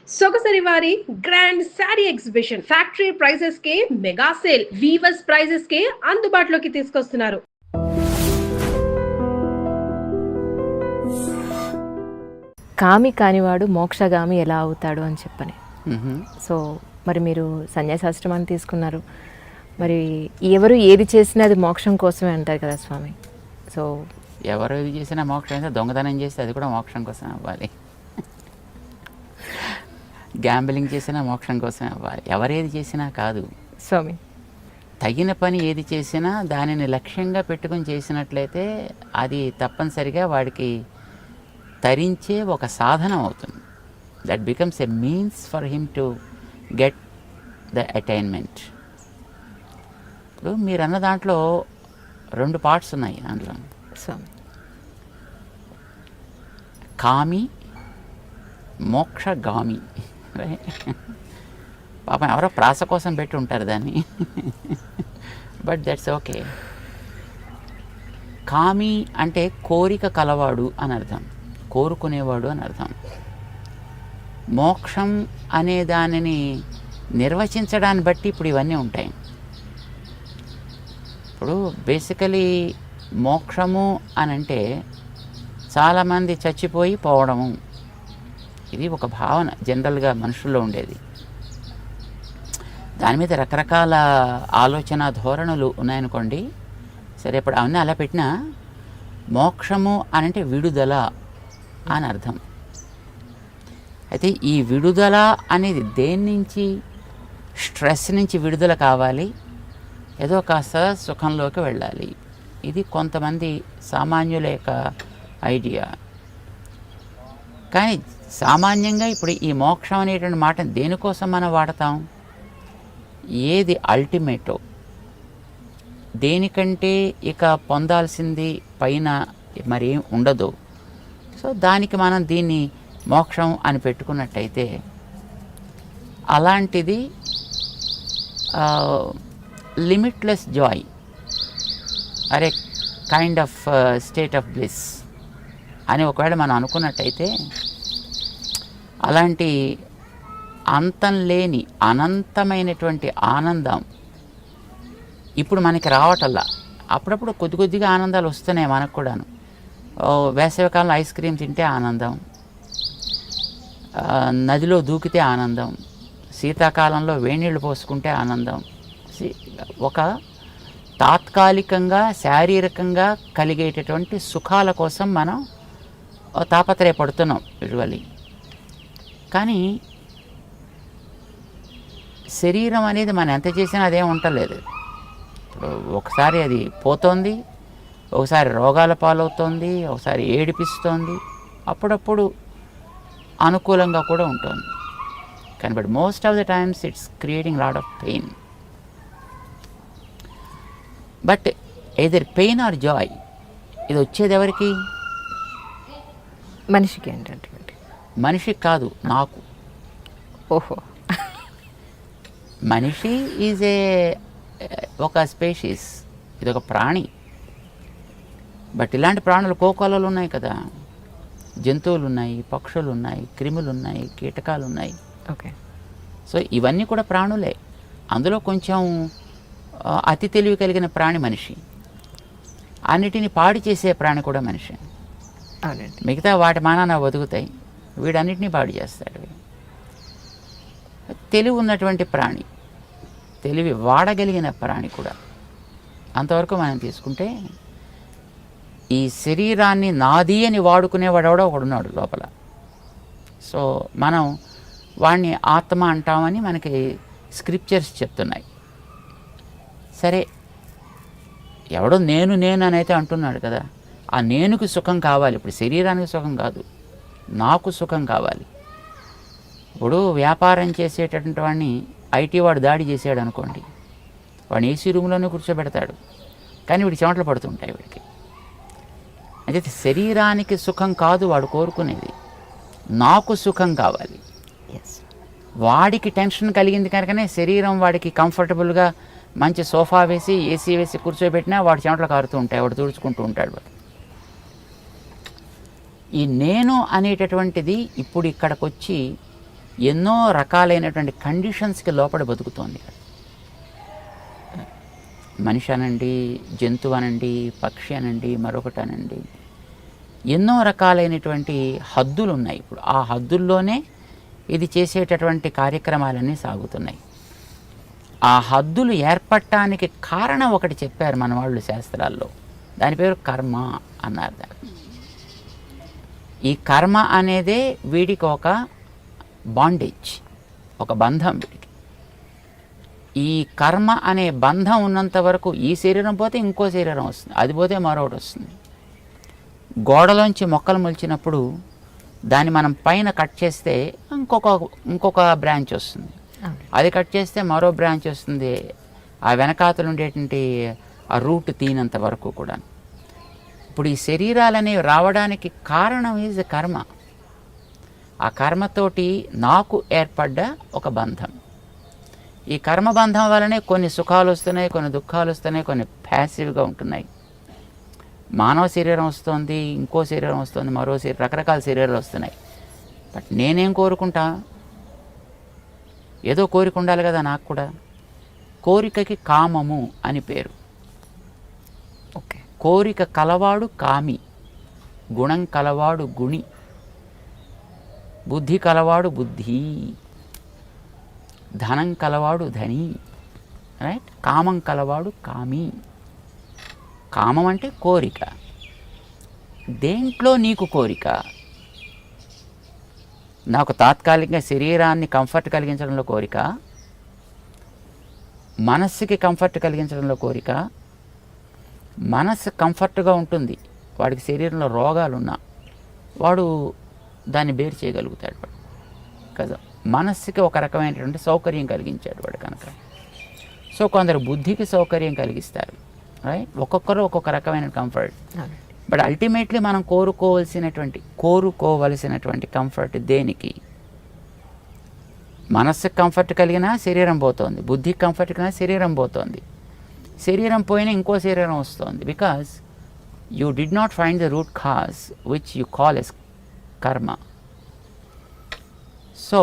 సొగసరి వారి grand sari exhibition factory prices కే mega sale weavers prices కే అందుబాటులోకి తీసుకొస్తున్నారు. కామి కానివాడు మోక్షగామి ఎలా అవుతాడు అని చెప్పని. సో మరి మీరు సన్యాసాశ్రమాన్ని తీసుకున్నారు, మరి ఎవరు ఏది చేసినా అది మోక్షం కోసమే అంటారు కదా స్వామి. సో ఎవరు ఏది చేసినా మోక్షం అయితే, దొంగతనం చేస్తే అది కూడా మోక్షం కోసం అవ్వాలి, గ్యాంబ్లింగ్ చేసినా మోక్షం కోసం అవ్వాలి. ఎవరేది చేసినా కాదు స్వామి, తగిన పని ఏది చేసినా దానిని లక్ష్యంగా పెట్టుకుని చేసినట్లయితే అది తప్పనిసరిగా వాడికి తరించే ఒక సాధనం అవుతుంది. That becomes a means for him to get the attainment. ఇప్పుడు మీరు అన్న దాంట్లో 2 పార్ట్స్ ఉన్నాయి. దాంట్లో స్వామి కామి, మోక్షగామి. పాపం ఎవరో ప్రాస కోసం పెట్టి ఉంటారు దాన్ని, బట్ దట్స్ ఓకే. కామి అంటే కోరిక కలవాడు అని అర్థం, కోరుకునేవాడు అని అర్థం. మోక్షం అనే దానిని నిర్వచించడాన్ని బట్టి ఇప్పుడు ఇవన్నీ ఉంటాయి. ఇప్పుడు బేసికలీ మోక్షము అని అంటే చాలామంది చచ్చిపోయి పోవడము, ఇది ఒక భావన జనరల్గా మనుషుల్లో ఉండేది. దాని మీద రకరకాల ఆలోచన ధోరణులు ఉన్నాయనుకోండి. సరే, ఇప్పుడు అవన్నీ అలా పెట్టినా మోక్షము అని అంటే విడుదల అని అర్థం. అయితే ఈ విడుదల అనేది దేని నుంచి? స్ట్రెస్ నుంచి విడుదల కావాలి, ఏదో కాస్త సుఖంలోకి వెళ్ళాలి. ఇది కొంతమంది సామాన్యుల యొక్క ఐడియా. కానీ సామాన్యంగా ఇప్పుడు ఈ మోక్షం అనేటువంటి మాట దేనికోసం మనం వాడతాం? ఏది అల్టిమేటో, దేనికంటే ఇక పొందాల్సింది పైన మరేం ఉండదు, సో దానికి మనం దీన్ని మోక్షం అని పెట్టుకున్నట్టయితే అలాంటిది limitless Joy are A kind of state of bliss అని ఒకవేళ మనం అనుకున్నట్టయితే, అలాంటి అంతం లేని అనంతమైనటువంటి ఆనందం ఇప్పుడు మనకి రావటల్లా. అప్పుడప్పుడు కొద్ది కొద్దిగా ఆనందాలు వస్తున్నాయి మనకు కూడాను. వేసవికాలంలో ఐస్ క్రీమ్ తింటే ఆనందం, నదిలో దూకితే ఆనందం, శీతాకాలంలో వేణీళ్ళు పోసుకుంటే ఆనందం. ఒక తాత్కాలికంగా శారీరకంగా కలిగేటటువంటి సుఖాల కోసం మనం తాపత్రయపడుతున్నాం యూజువల్లీ. కానీ శరీరం అనేది మనం ఎంత చేసినా అదేం ఉండలేదు. ఇప్పుడు ఒకసారి అది పోతోంది, ఒకసారి రోగాల పాలవుతోంది, ఒకసారి ఏడిపిస్తోంది, అప్పుడప్పుడు అనుకూలంగా కూడా ఉంటుంది. కానీ but most of the times it's creating lot of pain. But either pain or Joy, ఇది వచ్చేది ఎవరికి? మనిషికి ఏంటంటే? మనిషికి కాదు, నాకు. ఓహో, మనిషి ఈజ్ ఒక స్పేషీస్, ఇది ఒక ప్రాణి. బట్ ఇలాంటి ప్రాణులు కోకొల్లలు ఉన్నాయి కదా, జంతువులు ఉన్నాయి, పక్షులు ఉన్నాయి, క్రిములు ఉన్నాయి, కీటకాలు ఉన్నాయి. ఓకే, సో ఇవన్నీ కూడా ప్రాణులే. అందులో కొంచెం అతి తెలివి కలిగిన ప్రాణి మనిషి, అన్నిటిని పాడు చేసే ప్రాణి కూడా మనిషి. మిగతా వాటి మానాన బతుకుతాయి, వీడన్నిటినీ పాడు చేస్తాడు. తెలివి ఉన్నటువంటి ప్రాణి, తెలివి వాడగలిగిన ప్రాణి కూడా. అంతవరకు మనం తీసుకుంటే ఈ శరీరాన్ని నాది అని వాడుకునేవాడెవడో ఒకడున్నాడు లోపల. సో మనం వాడిని ఆత్మ అంటామని మనకి స్క్రిప్చర్స్ చెప్తున్నాయి. సరే, ఎవడో నేను నేను అని అయితే అంటున్నాడు కదా, ఆ నేనుకి సుఖం కావాలి. ఇప్పుడు శరీరానికి సుఖం కాదు, నాకు సుఖం కావాలి. ఇప్పుడు వ్యాపారం చేసేటటువంటి వాడిని ఐటీ వాడు దాడి చేసాడు అనుకోండి, వాడిని ఏసీ రూమ్లోనే కూర్చోబెడతాడు, కానీ వీడి చెమటలు పడుతుంటాయి వీడికి. అయితే శరీరానికి సుఖం కాదు వాడు కోరుకునేది, నాకు సుఖం కావాలి. వాడికి టెన్షన్ కలిగింది కనుకనే శరీరం వాడికి కంఫర్టబుల్గా మంచి సోఫా వేసి ఏసీ వేసి కూర్చోబెట్టినా వాడు చెమటలు కారుతూ ఉంటాయి, వాడు తుడుచుకుంటూ ఉంటాడు. వాడు ఈ నేను అనేటటువంటిది ఇప్పుడు ఇక్కడికి వచ్చి ఎన్నో రకాలైనటువంటి కండిషన్స్కి లోపల బతుకుతోంది. మనిషి అనండి, జంతువు అనండి, పక్షి అనండి, మరొకటి అనండి, ఎన్నో రకాలైనటువంటి హద్దులు ఉన్నాయి. ఇప్పుడు ఆ హద్దుల్లోనే ఇది చేసేటటువంటి కార్యక్రమాలన్నీ సాగుతున్నాయి. ఆ హద్దులు ఏర్పడటానికి కారణం ఒకటి చెప్పారు మన వాళ్ళు శాస్త్రాల్లో, దాని పేరు కర్మ అన్నారు. దాన్ని ఈ కర్మ అనేదే వీడికి ఒక బాండేజ్, ఒక బంధం వీడికి. ఈ కర్మ అనే బంధం ఉన్నంత వరకు ఈ శరీరం పోతే ఇంకో శరీరం వస్తుంది, అది పోతే మరొకటి వస్తుంది. గోడలోంచి మొక్కలు మొలిచినప్పుడు దాన్ని మనం పైన కట్ చేస్తే ఇంకొక బ్రాంచ్ వస్తుంది, అది కట్ చేస్తే మరో బ్రాంచ్ వస్తుంది, ఆ వెనకాతలు ఉండేటువంటి ఆ రూట్ తీనంత వరకు కూడా. ఇప్పుడు ఈ శరీరాలనేవి రావడానికి కారణం ఈజ్ కర్మ. ఆ కర్మతోటి నాకు ఏర్పడ్డ ఒక బంధం. ఈ కర్మబంధం వల్లనే కొన్ని సుఖాలు వస్తున్నాయి, కొన్ని దుఃఖాలు వస్తున్నాయి, కొన్ని ప్యాసివ్గా ఉంటున్నాయి. మానవ శరీరం వస్తుంది, ఇంకో శరీరం వస్తుంది, మరో శరీరం, రకరకాల శరీరాలు వస్తున్నాయి. బట్ నేనేం కోరుకుంటా? ఏదో కోరిక ఉండాలి కదా నాకు కూడా. కోరికకి కామము అని పేరు. ఓకే. కోరిక కలవాడు కామి, గుణం కలవాడు గుణి, బుద్ధి కలవాడు బుద్ధి, ధనం కలవాడు ధని, రైట్? కామం కలవాడు కామి. కామం అంటే కోరిక. దేంట్లో నీకు కోరిక? నాకు తాత్కాలికంగా శరీరాన్ని కంఫర్ట్ కలిగించడంలో కోరిక, మనస్సుకి కంఫర్ట్ కలిగించడంలో కోరిక. మనస్సు కంఫర్ట్గా ఉంటుంది, వాడికి శరీరంలో రోగాలున్నా వాడు దాన్ని బేర్ చేయగలుగుతాడు వాడు కదా. మనస్సుకి ఒక రకమైనటువంటి సౌకర్యం కలిగించాడు వాడు కనుక. సో కొందరు బుద్ధికి సౌకర్యం కలిగిస్తారు, రైట్? ఒక్కొక్కరు ఒక్కొక్క రకమైన కంఫర్ట్. బట్ అల్టిమేట్లీ మనం కోరుకోవలసినటువంటి కంఫర్ట్ దేనికి? మనస్సుకి కంఫర్ట్ కలిగినా శరీరం పోతుంది, బుద్ధికి కంఫర్ట్ కలిగినా శరీరం పోతుంది. శరీరం పోయినా ఇంకో శరీరం వస్తుంది. Because you did not find the root cause which you call as karma. So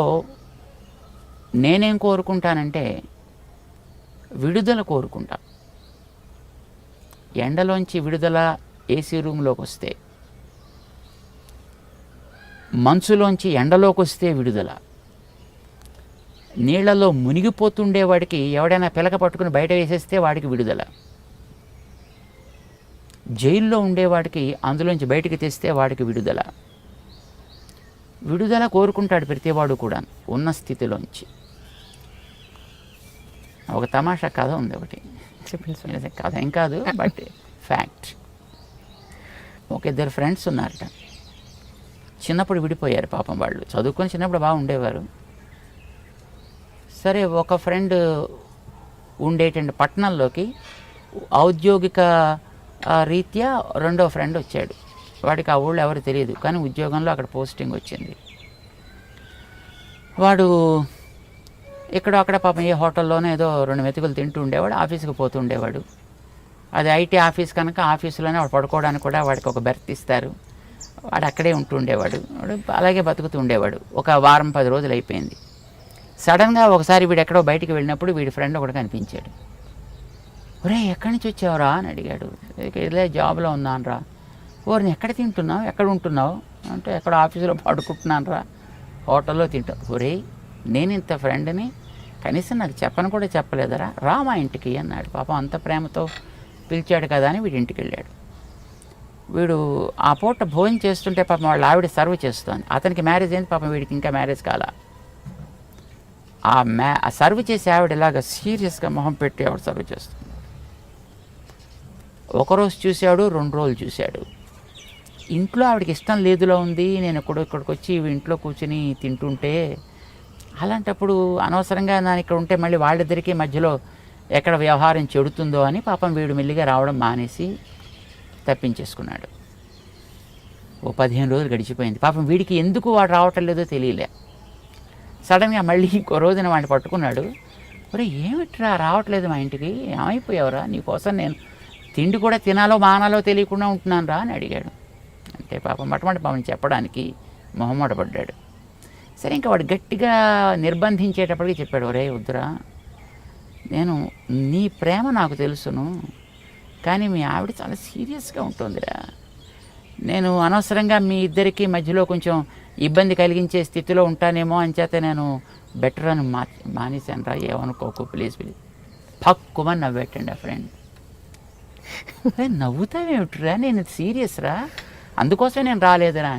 నేనేం కోరుకుంటానంటే విడుదల కోరుకుంటా. ఎండలోంచి విడుదల ఏసీ రూమ్లోకి వస్తే, మంచులోంచి ఎండలోకి వస్తే విడుదల. నీళ్లలో మునిగిపోతుండేవాడికి ఎవడైనా పిలక పట్టుకుని బయట వేసేస్తే వాడికి విడుదల. జైల్లో ఉండేవాడికి అందులోంచి బయటికి తెస్తే వాడికి విడుదల. విడుదల కోరుకుంటాడు ప్రతివాడు కూడా ఉన్న స్థితిలోంచి. ఒక తమాషా కథ ఉంది ఒకటి, కథ ఏం కాదు బట్ ఫ్యాక్ట్. ఒక ఇద్దరు ఫ్రెండ్స్ ఉన్నారట. చిన్నప్పుడు విడిపోయారు పాపం. వాళ్ళు చదువుకొని చిన్నప్పుడు బాగా ఉండేవారు. సరే, ఒక ఫ్రెండ్ ఉండేటువంటి పట్టణంలోకి ఔద్యోగిక రీత్యా రెండో ఫ్రెండ్ వచ్చాడు. వాడికి ఆ ఊళ్ళో ఎవరు తెలియదు, కానీ ఉద్యోగంలో అక్కడ పోస్టింగ్ వచ్చింది. వాడు ఇక్కడ అక్కడ పాపం ఏ హోటల్లోనే ఏదో 2 మెతుకులు తింటూ ఉండేవాడు, ఆఫీస్కి పోతూ ఉండేవాడు. అది ఐటీ ఆఫీస్ కనుక ఆఫీసులోనే వాడు పడుకోవడానికి కూడా వాడికి ఒక బెర్త్ ఇస్తారు. వాడు అక్కడే ఉంటూ ఉండేవాడు. వాడు అలాగే బతుకుతూ ఉండేవాడు. ఒక వారం 10 రోజులు అయిపోయింది. సడన్గా ఒకసారి వీడు ఎక్కడో బయటికి వెళ్ళినప్పుడు వీడి ఫ్రెండ్ ఒకటి కనిపించాడు. ఒరే, ఎక్కడి నుంచి వచ్చావురా అని అడిగాడు. ఇలా జాబ్లో ఉన్నాను రా. ఓరిని ఎక్కడ తింటున్నావు, ఎక్కడ ఉంటున్నావు అంటే, ఎక్కడ ఆఫీసులో పడుకుంటున్నాను రా, హోటల్లో తింటావు. ఒరే, నేను ఇంత ఫ్రెండ్ని కనీసం నాకు చెప్పను కూడా చెప్పలేదరా, రా మా ఇంటికి అన్నాడు. పాపం అంత ప్రేమతో పిలిచాడు కదా అని వీడి ఇంటికి వెళ్ళాడు. వీడు ఆ పూట భోజనం చేస్తుంటే పాపం వాళ్ళ ఆవిడ సర్వ్ చేస్తుంది. అతనికి మ్యారేజ్ అయింది, పాపం వీడికి ఇంకా మ్యారేజ్ కాల. ఆ సర్వ్ చేసి ఆవిడ ఇలాగ సీరియస్గా మొహం పెట్టి ఆవిడ సర్వ్ చేస్తుంది. ఒకరోజు చూశాడు, 2 రోజులు చూశాడు. ఇంట్లో ఆవిడకి ఇష్టం లేదులో ఉంది. నేను ఇక్కడికి వచ్చి ఇంట్లో కూర్చుని తింటుంటే, అలాంటప్పుడు అనవసరంగా నేను ఇక్కడ ఉంటే మళ్ళీ వాళ్ళిద్దరికీ మధ్యలో ఎక్కడ వ్యవహారం చెడుతుందో అని పాపం వీడు మెల్లిగా రావడం మానేసి తప్పించేసుకున్నాడు. ఓ 15 రోజులు గడిచిపోయింది. పాపం వీడికి ఎందుకు వాడు రావటం లేదో తెలియలే. సడన్గా మళ్ళీ ఇంకో రోజున వాడిని పట్టుకున్నాడు. ఒరే, ఏమిట్రా రావట్లేదు మా ఇంటికి, ఏమైపోయావురా, నీకోసం నేను తిండి కూడా తినాలో మానాలో తెలియకుండా ఉంటున్నాను రా అని అడిగాడు. అంటే పాపం మొట్టమొదటి పాపం చెప్పడానికి మొహమాట పడ్డాడు. సరే ఇంకా వాడు గట్టిగా నిర్బంధించేటప్పటికి చెప్పాడు, ఒరే వద్దురా, నేను నీ ప్రేమ నాకు తెలుసును, కానీ మీ ఆవిడ చాలా సీరియస్గా ఉంటుందిరా, నేను అనవసరంగా మీ ఇద్దరికి మధ్యలో కొంచెం ఇబ్బంది కలిగించే స్థితిలో ఉంటానేమో అని చేత నేను బెటర్ అని మానేశాను రా, ఏమనుకోకు ప్లీజ్ ప్లీజ్. పక్కుమని నవ్వెట్టండి ఆ ఫ్రెండ్. నవ్వుతావేమిట్రా, నేను సీరియస్ రా, అందుకోసమే నేను రాలేదురా.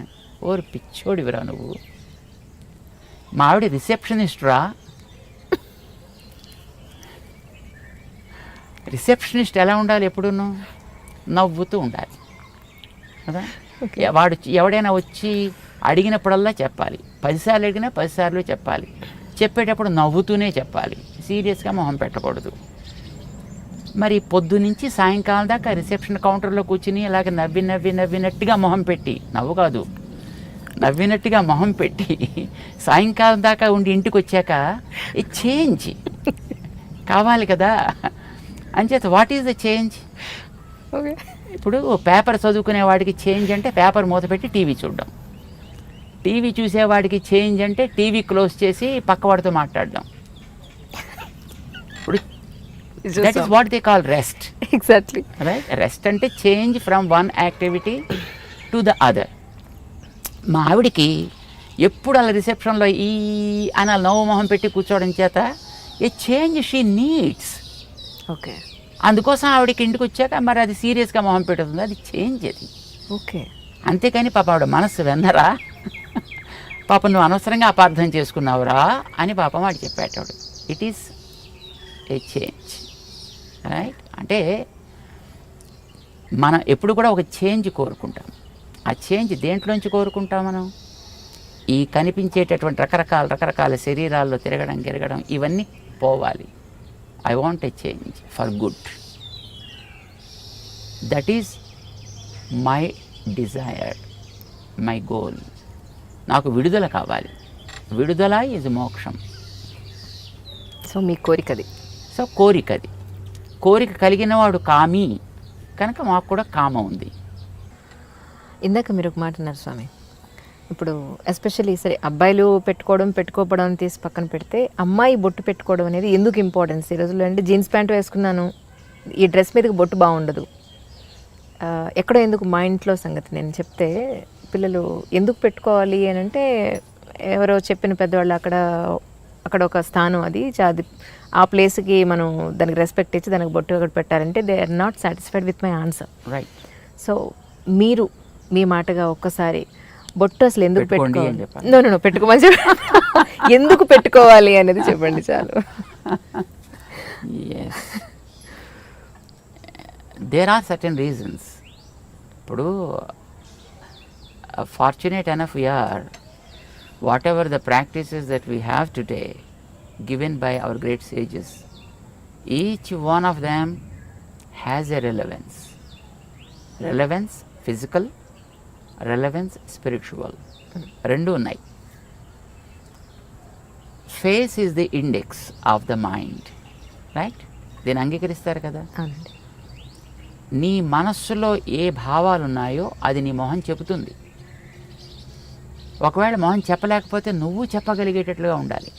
ఓరు పిచ్చోడివిరా నువ్వు, మా ఆవిడ రిసెప్షనిస్ట్ రా. రిసెప్షనిస్ట్ ఎలా ఉండాలి, ఎప్పుడూ నవ్వుతూ ఉండాలి కదా. వాడు ఎవడైనా వచ్చి అడిగినప్పుడల్లా చెప్పాలి, 10 సార్లు అడిగినా 10 సార్లు చెప్పాలి, చెప్పేటప్పుడు నవ్వుతూనే చెప్పాలి, సీరియస్గా మొహం పెట్టకూడదు. మరి పొద్దునుంచి సాయంకాలం దాకా రిసెప్షన్ కౌంటర్లో కూర్చుని ఇలాగ నవ్వినట్టుగా మొహం పెట్టి, నవ్వు కాదు నవ్వినట్టుగా మొహం పెట్టి సాయంకాలం దాకా ఉండి ఇంటికి వచ్చాక ఈ చేంజ్ కావాలి కదా. అంచేత what is the change? Okay, ఇప్పుడు పేపర్ చదువుకునే వాడికి చేంజ్ అంటే పేపర్ మూత పెట్టి టీవీ చూడడం, టీవీ చూసేవాడికి చేంజ్ అంటే టీవీ క్లోజ్ చేసి పక్కవాడితో మాట్లాడడం. ఇప్పుడు that is what they call rest. Exactly right. Rest అంటే change from one activity to the other. మా ఆవిడికి ఎప్పుడు అలా రిసెప్షన్లో ఈ అని నవ్వు మొహం పెట్టి కూర్చోవడం చేత ఏ చేంజ్ షీ నీడ్స్. ఓకే, అందుకోసం ఆవిడకి ఇంటికి వచ్చాక మరి అది సీరియస్గా మొహం పెడుతుంది, అది చేంజ్ అది. ఓకే, అంతేకాని పాప ఆవిడ మనస్సు వెన్నరా, పాప నువ్వు అనవసరంగా అపార్థం చేసుకున్నావురా అని పాపం వాడు చెప్పేటాడు. It is a change, right. అంటే మనం ఎప్పుడు కూడా ఒక చేంజ్ కోరుకుంటాం. ఆ చేంజ్ దేంట్లోంచి కోరుకుంటాం మనం? ఈ కనిపించేటటువంటి రకరకాల శరీరాల్లో తిరగడం ఇవన్నీ పోవాలి. I want a change for good. That is my Dzire, my goal. నాకు విడుదల కావాలి. విడుదల ఈజ్ మోక్షం. సో మీ కోరికది. సో కోరికది. కోరిక కలిగిన వాడు కామి కనుక మాకు కూడా కామ ఉంది. ఇందాక మీరు ఒక మాట అన్నారు స్వామి, ఇప్పుడు ఎస్పెషల్లీ సరే అబ్బాయిలు పెట్టుకోవడం తీసి పక్కన పెడితే అమ్మాయి బొట్టు పెట్టుకోవడం అనేది ఎందుకు ఇంపార్టెన్స్ ఈ రోజుల్లో? అంటే జీన్స్ ప్యాంట్ వేసుకున్నాను, ఈ డ్రెస్ మీదకి బొట్టు బాగుండదు, ఎక్కడో ఎందుకు మా ఇంట్లో సంగతి నేను చెప్తే పిల్లలు ఎందుకు పెట్టుకోవాలి అని అంటే ఎవరో చెప్పిన పెద్దవాళ్ళు అక్కడ ఒక స్థానం అది ఆ ప్లేస్కి మనం దానికి రెస్పెక్ట్ ఇచ్చి దానికి బొట్టు ఒకటి పెట్టాలంటే they are not satisfied with my answer. Right. So మీరు మీ మాటగా ఒక్కసారి బొట్టు అసలు ఎందుకు పెట్టుకోవాలి, నో పెట్టుకోమని చెప్పండి, ఎందుకు పెట్టుకోవాలి అనేది చెప్పండి చాలు. There are certain reasons. ఇప్పుడు fortunate enough we are, whatever the practices that we have today given by our great sages, each one of them has a relevance. Relevance physical, relevance spiritual. Rendu unnai. Face is the index of the mind, right? దీన్ని అంగీకరిస్తారు కదా. అవునండి. నీ మనస్సులో ఏ భావాలు ఉన్నాయో అది నీ మొహం చెబుతుంది. ఒకవేళ మొహం చెప్పలేకపోతే నువ్వు చెప్పగలిగేటట్లుగా ఉండాలి.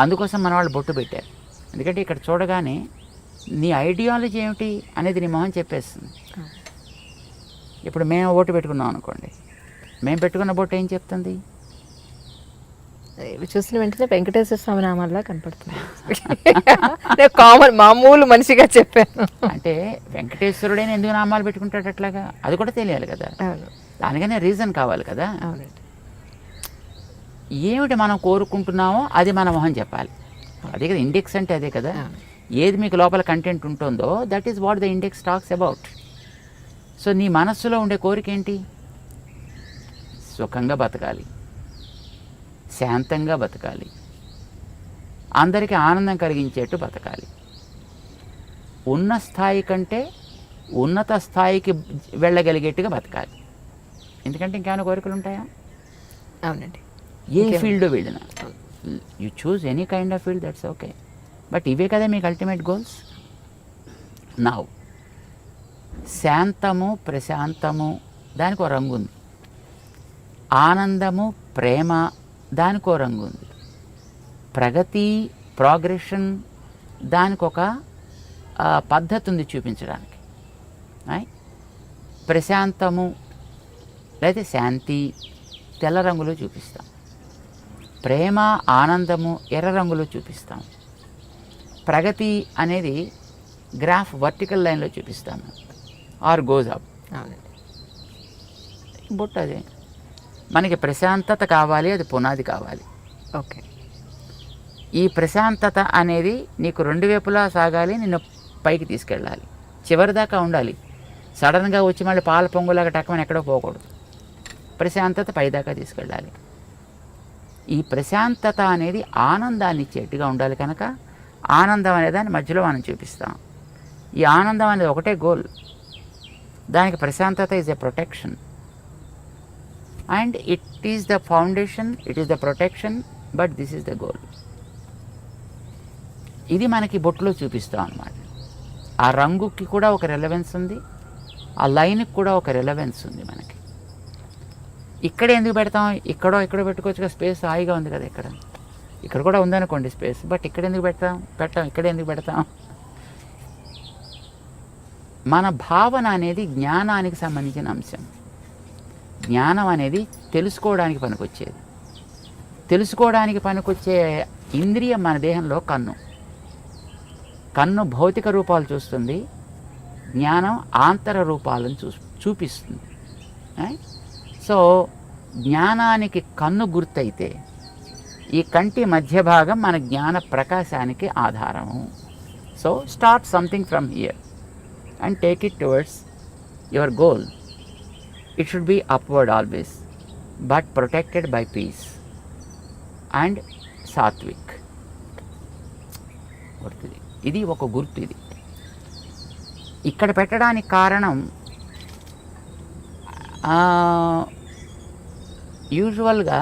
అందుకోసం మన వాళ్ళు బొట్టు పెట్టారు. ఎందుకంటే ఇక్కడ చూడగానే నీ ఐడియాలజీ ఏమిటి అనేది నీ మొహం చెప్పేస్తుంది. ఇప్పుడు మేము బొట్టు పెట్టుకున్నాం అనుకోండి, మేము పెట్టుకున్న బొట్టు ఏం చెప్తుంది? చూసిన వెంటనే వెంకటేశ్వర స్వామి నామాల్లా కనపడుతుంది. కామన్ మామూలు మనిషిగా చెప్పాను. అంటే వెంకటేశ్వరుడైనా ఎందుకు నామాలు పెట్టుకుంటాడు అట్లాగా, అది కూడా తెలియాలి కదా. దానికనే రీజన్ కావాలి కదా. అవునండి. ఏమిటి మనం కోరుకుంటున్నామో అది మన మొహం చెప్పాలి. అదే కదా ఇండెక్స్ అంటే, అదే కదా. ఏది మీకు లోపల కంటెంట్ ఉంటుందో that is what the index talks about. So నీ మనస్సులో ఉండే కోరిక ఏంటి? సుఖంగా బతకాలి, శాంతంగా బతకాలి, అందరికీ ఆనందం కలిగించేట్టు బతకాలి, ఉన్న స్థాయి కంటే ఉన్నత స్థాయికి వెళ్ళగలిగేట్టుగా బతకాలి. ఎందుకంటే ఇంకేమైనా కోరికలు ఉంటాయా? అవునండి. ఏ ఫీల్డ్ వెళ్ళినా you choose any kind of field, that's okay. But ఇవే కదా మీకు అల్టిమేట్ గోల్స్. నౌ శాంతము ప్రశాంతము దానికి ఒక రంగు ఉంది. ఆనందము, ప్రేమ దానికో రంగు ఉంది. ప్రగతి, ప్రోగ్రెషన్ దానికొక పద్ధతి ఉంది చూపించడానికి. ప్రశాంతము లేదా శాంతి తెల్ల రంగులో చూపిస్తాం. ప్రేమ, ఆనందము ఎర్ర రంగులో చూపిస్తాం. ప్రగతి అనేది గ్రాఫ్ వర్టికల్ లైన్లో చూపిస్తాము, ఆర్ గోజ్ అప్. బొట్టు అదే. మనకి ప్రశాంతత కావాలి, అది పునాది కావాలి. ఓకే. ఈ ప్రశాంతత అనేది నీకు రెండు వైపులా సాగాలి, నిన్ను పైకి తీసుకెళ్ళాలి, చివరి దాకా ఉండాలి. సడన్గా వచ్చి మళ్ళీ పాల పొంగులాగా టక్కమని ఎక్కడో పోకూడదు. ప్రశాంతత పైదాకా తీసుకెళ్ళాలి. ఈ ప్రశాంతత అనేది ఆనందాన్ని ఇచ్చేట్టుగా ఉండాలి. కనుక ఆనందం అనే దాన్ని మధ్యలో మనం చూపిస్తాం. ఈ ఆనందం అనేది ఒకటే గోల్. దానికి ప్రశాంతత is a protection, and it is the foundation, it is the protection, but this is the goal. ఇది మనకి బొట్టులో చూపిస్తాం అన్నమాట. ఆ రంగుకి కూడా ఒక రెలవెన్స్ ఉంది, ఆ లైన్కి కూడా ఒక రెలవెన్స్ ఉంది మనకి. ఇక్కడ ఎందుకు పెడతాం? ఇక్కడో పెట్టుకోవచ్చుగా, స్పేస్ హాయిగా ఉంది కదా. ఇక్కడ కూడా ఉందనుకోండి స్పేస్, బట్ ఇక్కడ ఎందుకు పెట్టాం? ఇక్కడ ఎందుకు పెడతాం? మన భావన అనేది జ్ఞానానికి సంబంధించిన అంశం. జ్ఞానం అనేది తెలుసుకోవడానికి పనికొచ్చేది. తెలుసుకోవడానికి పనికొచ్చే ఇంద్రియం మన దేహంలో కన్ను. కన్ను భౌతిక రూపాలు చూస్తుంది, జ్ఞానం ఆంతర రూపాలను చూపిస్తుంది. సో జ్ఞానానికి కన్ను గుర్తయితే ఈ కంటి మధ్య భాగం మన జ్ఞాన ప్రకాశానికి ఆధారము. So start something from here and take it towards your goal. It should be upward always, but protected by peace and sattvic. ఇది ఒక గుర్తు. ఇది ఇక్కడ పెట్టడానికి కారణం యూజువల్గా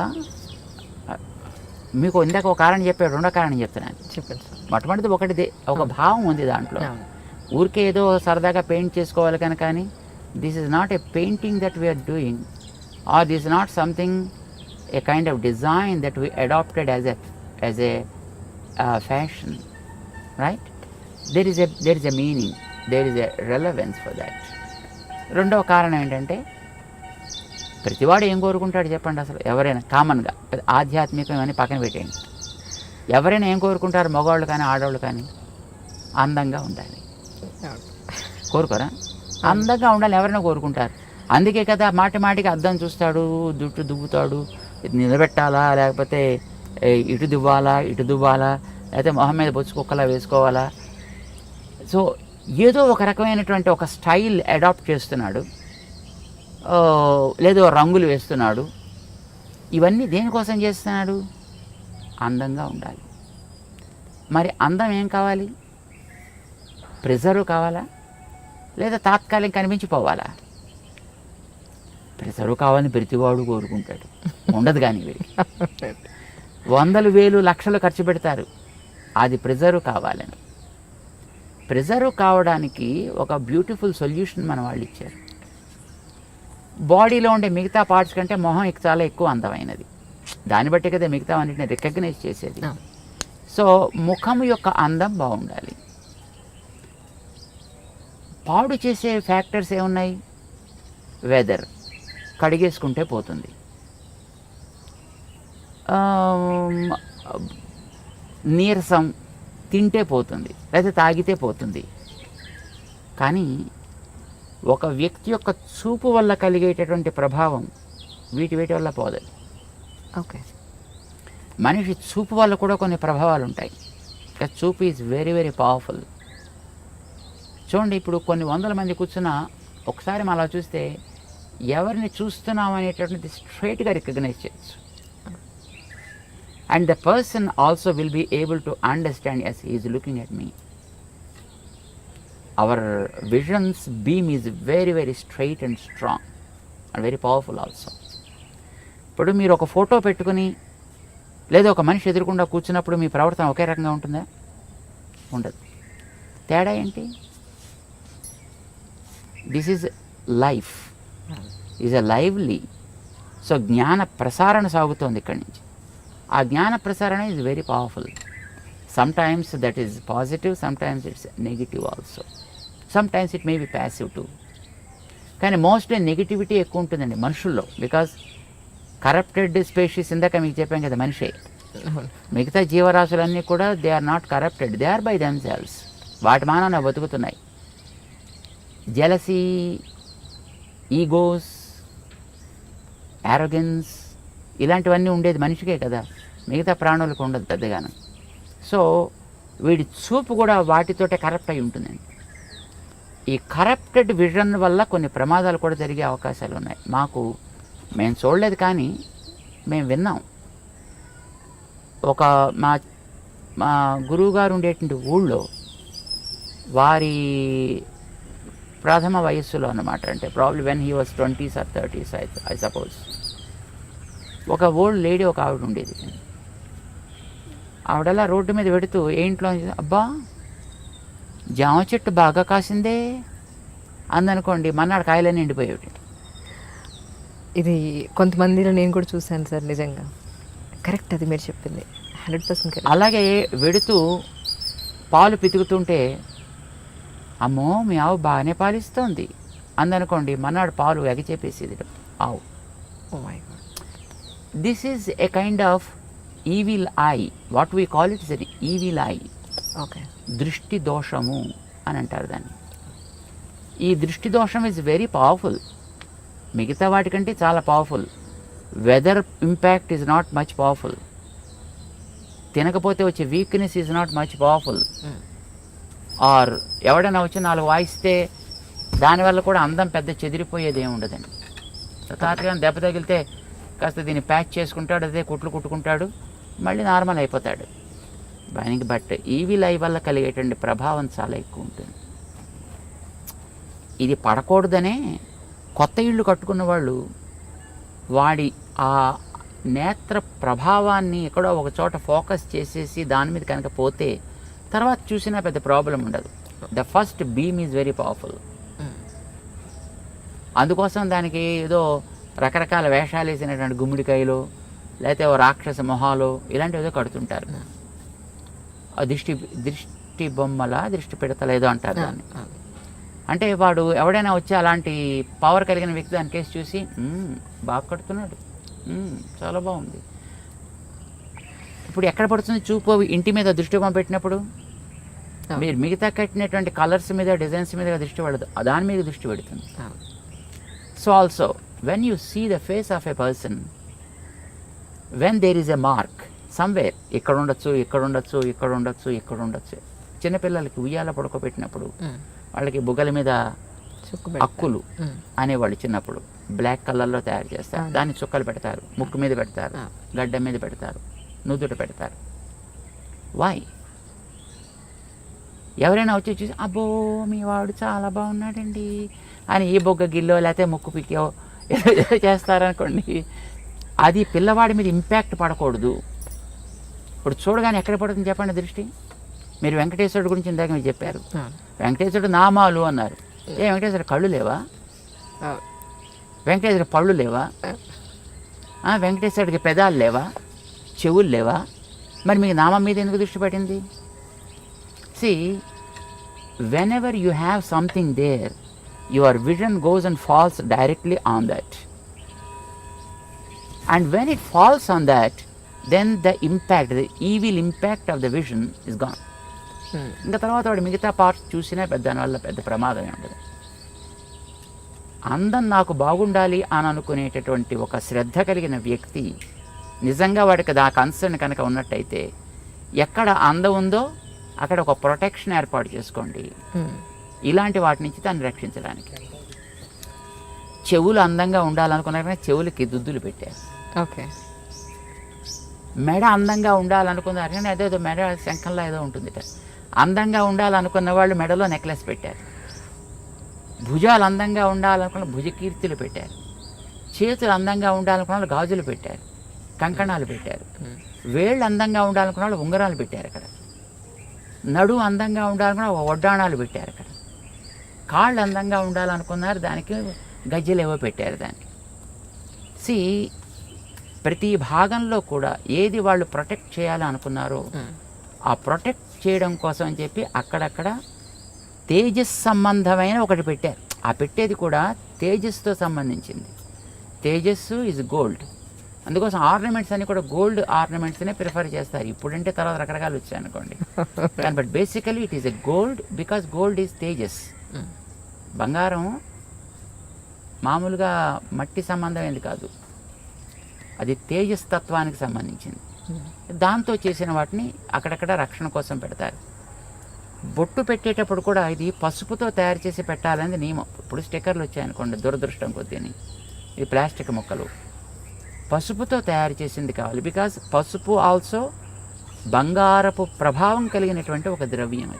మీకు ఇందాక ఒక కారణం చెప్పాడు, రెండో కారణం చెప్తున్నాను. చెప్పండి సార్. మొట్టమొదటిది ఒక భావం ఉంది దాంట్లో. ఊరికే ఏదో సరదాగా పెయింట్ చేసుకోవాలి కనుక కానీ this is not a painting that we are doing, or this is not something a kind of design that we adapted as a fashion, right? there is a meaning, there is a relevance for that. రెండవ కారణం ఏంటంటే ప్రతివాడు ఏం కోరుకుంటాడు చెప్పండి? అసలు ఎవరైనా కామన్గా ఆధ్యాత్మికం అని పక్కన పెట్టేయండి, ఎవరైనా ఏం కోరుకుంటారు? మగవాళ్ళు కానీ ఆడవాళ్ళు కానీ అందంగా ఉండాలి. కోరుకోరా? అందంగా ఉండాలి ఎవరైనా కోరుకుంటారు. అందుకే కదా మాటికి అద్దం చూస్తాడు, జుట్టు దువ్వుతాడు, నిలబెట్టాలా లేకపోతే ఇటు దువ్వాలా లేకపోతే మొహం మీద బొచ్చు కుక్కలా వేసుకోవాలా. సో ఏదో ఒక రకమైనటువంటి ఒక స్టైల్ అడాప్ట్ చేస్తున్నాడు, లేదో రంగులు వేస్తున్నాడు. ఇవన్నీ దేనికోసం చేస్తున్నాడు? అందంగా ఉండాలి. మరి అందం ఏం కావాలి? ప్రిజర్వ్ కావాలా లేదా తాత్కాలిక కనిపించిపోవాలా? ప్రిజర్వ్ కావాలని ప్రతివాడు కోరుకుంటాడు, ఉండదు కానీ వీరికి. 100,000 లక్షలు ఖర్చు పెడతారు అది ప్రిజర్వ్ కావాలని. ప్రిజర్వ్ కావడానికి ఒక బ్యూటిఫుల్ సొల్యూషన్ మన వాళ్ళు ఇచ్చారు. బాడీలో ఉండే మిగతా పార్ట్స్ కంటే మొహం చాలా ఎక్కువ అందమైనది. దాన్ని బట్టి కదా మిగతా అన్నిటిని రికగ్నైజ్ చేసేది. సో ముఖం యొక్క అందం బాగుండాలి. పాడు చేసే ఫ్యాక్టర్స్ ఏమున్నాయి? వెదర్, కడిగేసుకుంటే పోతుంది. నీరసం, తింటే పోతుంది లేదా తాగితే పోతుంది. కానీ ఒక వ్యక్తి యొక్క చూపు వల్ల కలిగేటటువంటి ప్రభావం వీటి వల్ల పోదు. ఓకే. మనిషి చూపు వల్ల కూడా కొన్ని ప్రభావాలు ఉంటాయి. చూపు ఈజ్ వెరీ వెరీ పవర్ఫుల్. చూడండి, ఇప్పుడు కొన్ని 100 మంది కూర్చున్నా ఒకసారి మనం అలా చూస్తే ఎవరిని చూస్తున్నాం అనేటటువంటిది స్ట్రైట్గా రికగ్నైజ్ చేయొచ్చు. And the person also will be able to understand, as he is looking at me. Our vision's beam is very very straight and strong and very powerful also. ఇప్పుడు మీరు ఒక ఫోటో పెట్టుకుని లేదా ఒక మనిషి ఎదురుకుండా కూర్చున్నప్పుడు మీ ప్రవర్తన ఒకే రకంగా ఉంటుందా? ఉండదు. తేడా ఏంటి? This is life, is a lively so జ్ఞాన ప్రసారణ సాగుతోంది ఇక్కడి నుంచి. ఆ జ్ఞాన ప్రసారణ is very powerful. Sometimes that is positive, sometimes it's negative also, sometimes it may be passive too. కానీ మోస్ట్లీ నెగిటివిటీ ఎక్కువ ఉంటుందండి మనుషుల్లో. బికాజ్ కరప్టెడ్ స్పేషీస్ ఇందాక మీకు చెప్పాం కదా, మనిషే. మిగతా జీవరాశులన్నీ కూడా they are not corrupted, they are by themselves. వాటి మానవ బతుకుతున్నాయి. జెలసీ, ఈగోస్, యారోగెన్స్ ఇలాంటివన్నీ ఉండేది మనిషికే కదా, మిగతా ప్రాణులకు ఉండదు పెద్దగాను. సో వీడి చూపు కూడా వాటితోటే కరప్ట్ అయి ఉంటుందండి. ఈ కరప్టెడ్ విజన్ వల్ల కొన్ని ప్రమాదాలు కూడా జరిగే అవకాశాలు ఉన్నాయి. మేము చూడలేదు కానీ మేము విన్నాం. ఒక మా గురువుగారు ఉండేటువంటి ఊళ్ళో వారి ప్రథమ వయస్సులో అన్నమాట, అంటే probably when he was 20s or 30s I suppose. ఒక ఓల్డ్ లేడీ ఒక ఆవిడ ఉండేది. ఆవిడలా రోడ్డు మీద పెడుతూ ఏ ఇంట్లో అబ్బా జామ చెట్టు బాగా కాసిందే అందనుకోండి, మన్నాడు కాయలన్నీ ఎండిపోయేవి. ఇది కొంతమందిలో నేను కూడా చూశాను సార్, నిజంగా కరెక్ట్ అది మీరు చెప్పింది 100% కరెక్ట్. అలాగే వెడుతూ పాలు పితుకుతుంటే అమ్మో మీ ఆవు బాగానే పాలిస్తోంది అందనుకోండి, మన్నాడు పాలు ఎగచేపేసేది ఆవు. Oh my God. This is a kind of evil eye. What we call it is an evil eye. Okay. దృష్టి దోషము అని అంటారు దాన్ని. ఈ దృష్టి దోషం ఈజ్ వెరీ పవర్ఫుల్, మిగతా వాటికంటే చాలా powerful. Weather impact is not much powerful. తినకపోతే వచ్చే weakness is not much powerful. Or ఎవడైనా వచ్చి 4 వాయిస్తే దానివల్ల కూడా అందం పెద్ద చెదిరిపోయేది ఏమి ఉండదండి. తాతగా దెబ్బ తగిలితే కాస్త దీన్ని ప్యాచ్ చేసుకుంటాడు, అదే కుట్లు కుట్టుకుంటాడు, మళ్ళీ నార్మల్ అయిపోతాడు. బట్ ఈవిల్ ఐ వల్ల కలిగేటువంటి ప్రభావం చాలా ఎక్కువ ఉంటుంది. ఇది పడకూడదనే కొత్త ఇళ్ళు కట్టుకున్న వాళ్ళు వాడి ఆ నేత్ర ప్రభావాన్ని ఎక్కడో ఒక చోట ఫోకస్ చేసేసి దాని మీద కనుక పోతే తర్వాత చూసినా పెద్ద ప్రాబ్లం ఉండదు. The first beam is very powerful. అందుకోసం దానికి ఏదో రకరకాల వేషాలు వేసినటువంటి గుమ్మిడికాయలు, లేకపోతే ఓ రాక్షస మొహాలు ఇలాంటివి ఏదో కడుతుంటారు. ఆ దృష్టి బొమ్మల దృష్టి పెడతలు ఏదో అంటారు దాన్ని. అంటే వాడు ఎవడైనా వచ్చి అలాంటి పవర్ కలిగిన వ్యక్తి దాని కేసు చూసి బాగా కడుతున్నాడు, చాలా బాగుంది. ఇప్పుడు ఎక్కడ పడుతుంది చూపు? ఇంటి మీద దృష్టి బొమ్మ పెట్టినప్పుడు మీరు మిగతా కట్టినటువంటి కలర్స్ మీద, డిజైన్స్ మీద దృష్టి పడదు, దాని మీద దృష్టి పెడుతుంది. So also when you see the face of a person, when there is a mark somewhere, ఇక్కడ ఉండొచ్చు, ఇక్కడ ఉండొచ్చు, ఇక్కడ ఉండొచ్చు, ఇక్కడ ఉండొచ్చు. చిన్నపిల్లలకి ఉయ్యాల పడుకోబెట్టినప్పుడు వాళ్ళకి బుగ్గల మీద అక్కులు అనేవాళ్ళు చిన్నప్పుడు బ్లాక్ కలర్లో తయారు చేస్తారు, దాన్ని చుక్కలు పెడతారు, ముక్కు మీద పెడతారు, గడ్డ మీద పెడతారు, నుదుట పెడతారు. వై? ఎవరైనా వచ్చి చూసి అబ్బో మీ వాడు చాలా బాగున్నాడండి అని ఈ బొగ్గ గిల్లో లేకపోతే ముక్కు పిక్కో ఏదో చేస్తారనుకోండి, అది పిల్లవాడి మీద ఇంపాక్ట్ పడకూడదు. ఇప్పుడు చూడగానే ఎక్కడ పడుతుంది చెప్పండి దృష్టి? మీరు వెంకటేశ్వరుడు గురించి ఇందాక మీరు చెప్పారు, వెంకటేశ్వరుడు నామాలు అన్నారు. వెంకటేశ్వరుడు కళ్ళు లేవా? వెంకటేశ్వరుడు పళ్ళు లేవా? వెంకటేశ్వరుడికి పెదాలు లేవా? చెవులు లేవా? మరి మీకు నామం మీద ఎందుకు దృష్టి పడింది? See, whenever you have something there, your vision goes and falls directly on that. And when it falls on that, then the impact, the evil impact of the vision is gone. ఇంకా తర్వాత వాడు మిగతా parts చూసినా దానివల్ల పెద్ద ప్రమాదమే ఉండదు. అందం నాకు బాగుండాలి అని అనుకునేటటువంటి ఒక శ్రద్ధ కలిగిన వ్యక్తి నిజంగా వాడికి ఆ కన్సర్న్ కనుక ఉన్నట్టయితే ఎక్కడ అందం ఉందో అక్కడ ఒక ప్రొటెక్షన్ ఏర్పాటు చేసుకోండి ఇలాంటి వాటి నుంచి దాన్ని రక్షించడానికి. చెవులు అందంగా ఉండాలనుకున్నారు కానీ చెవులకి దుద్దులు పెట్టారు. ఓకే. మెడ అందంగా ఉండాలనుకున్నారు కానీ అదేదో మెడ శంఖంలో ఏదో ఉంటుంది. అందంగా ఉండాలనుకున్న వాళ్ళు మెడలో నెక్లెస్ పెట్టారు. భుజాలు అందంగా ఉండాలనుకున్న భుజకీర్తులు పెట్టారు. చేతులు అందంగా ఉండాలనుకున్న వాళ్ళు గాజులు పెట్టారు, కంకణాలు పెట్టారు. వేళ్ళు అందంగా ఉండాలనుకున్న వాళ్ళు ఉంగరాలు పెట్టారు అక్కడ. నడు అందంగా ఉండాలనుకున్న వడ్డాణాలు పెట్టారు అక్కడ. కాళ్ళు అందంగా ఉండాలనుకున్నారు, దానికి గజ్జలు ఏవో పెట్టారు దానికి. సి ప్రతి భాగంలో కూడా ఏది వాళ్ళు ప్రొటెక్ట్ చేయాలని అనుకున్నారో ఆ ప్రొటెక్ట్ చేయడం కోసం అని చెప్పి అక్కడక్కడ తేజస్ సంబంధమైన ఒకటి పెట్టారు. ఆ పెట్టేది కూడా తేజస్తో సంబంధించింది. తేజస్సు ఇస్ గోల్డ్. అందుకోసం ఆర్నమెంట్స్ అన్ని కూడా గోల్డ్ ఆర్నమెంట్స్నే ప్రిఫర్ చేస్తారు. ఇప్పుడంటే తర్వాత రకరకాలు వచ్చాయి అనుకోండి, కానీ but basically it is a gold because gold is Tejas. బంగారం మామూలుగా మట్టి సంబంధమైనది కాదు, అది తేజస్ తత్వానికి సంబంధించింది. దాంతో చేసిన వాటిని అక్కడక్కడ రక్షణ కోసం పెడతారు. బొట్టు పెట్టేటప్పుడు కూడా ఇది పసుపుతో తయారు చేసి పెట్టాలనేది నియమం. ఇప్పుడు స్టిక్కర్లు వచ్చాయనుకోండి, దురదృష్టం కొద్దిని, ఇది ప్లాస్టిక్ ముక్కలు, పసుపుతో తయారు చేసింది కావాలి. బికాజ్ పసుపు ఆల్సో బంగారపు ప్రభావం కలిగినటువంటి ఒక ద్రవ్యం.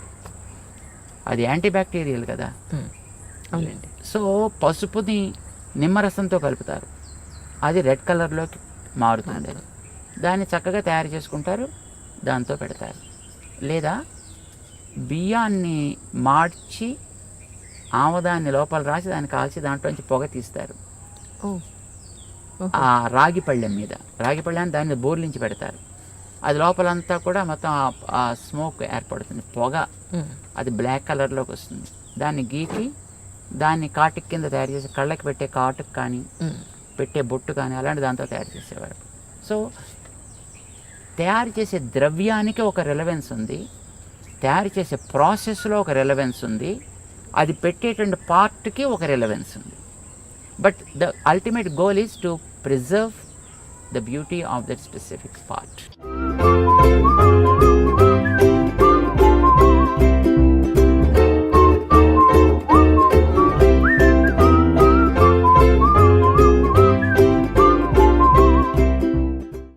అది యాంటీబ్యాక్టీరియల్ కదా. అవునండి. సో పసుపుని నిమ్మరసంతో కలుపుతారు, అది రెడ్ కలర్లోకి మారుతుంది. దాన్ని చక్కగా తయారు చేసుకుంటారు, దాంతో పెడతారు. లేదా బియ్యాన్ని మార్చి ఆముదాన్ని లోపల రాసి దాన్ని కాల్చి దాంట్లోంచి పొగ తీస్తారు. ఆ రాగి పళ్ళెం మీద, రాగి పళ్ళెం దాన్ని బోర్లించి పెడతారు. అది లోపలంతా కూడా మొత్తం ఆ స్మోక్ ఏర్పడుతుంది, పొగ. అది బ్లాక్ కలర్లోకి వస్తుంది. దాన్ని గీకి దాన్ని కాటుక్ కింద తయారు చేసి కళ్ళకి పెట్టే కాటుక్ కానీ పెట్టే బొట్టు కానీ అలాంటి దాంతో తయారు చేసేవారు. సో తయారు చేసే ద్రవ్యానికి ఒక రెలవెన్స్ ఉంది, తయారు చేసే ప్రాసెస్లో ఒక రెలవెన్స్ ఉంది, అది పెట్టేటువంటి పార్ట్కి ఒక రెలవెన్స్ ఉంది. But the ultimate goal is to preserve the beauty of that specific part.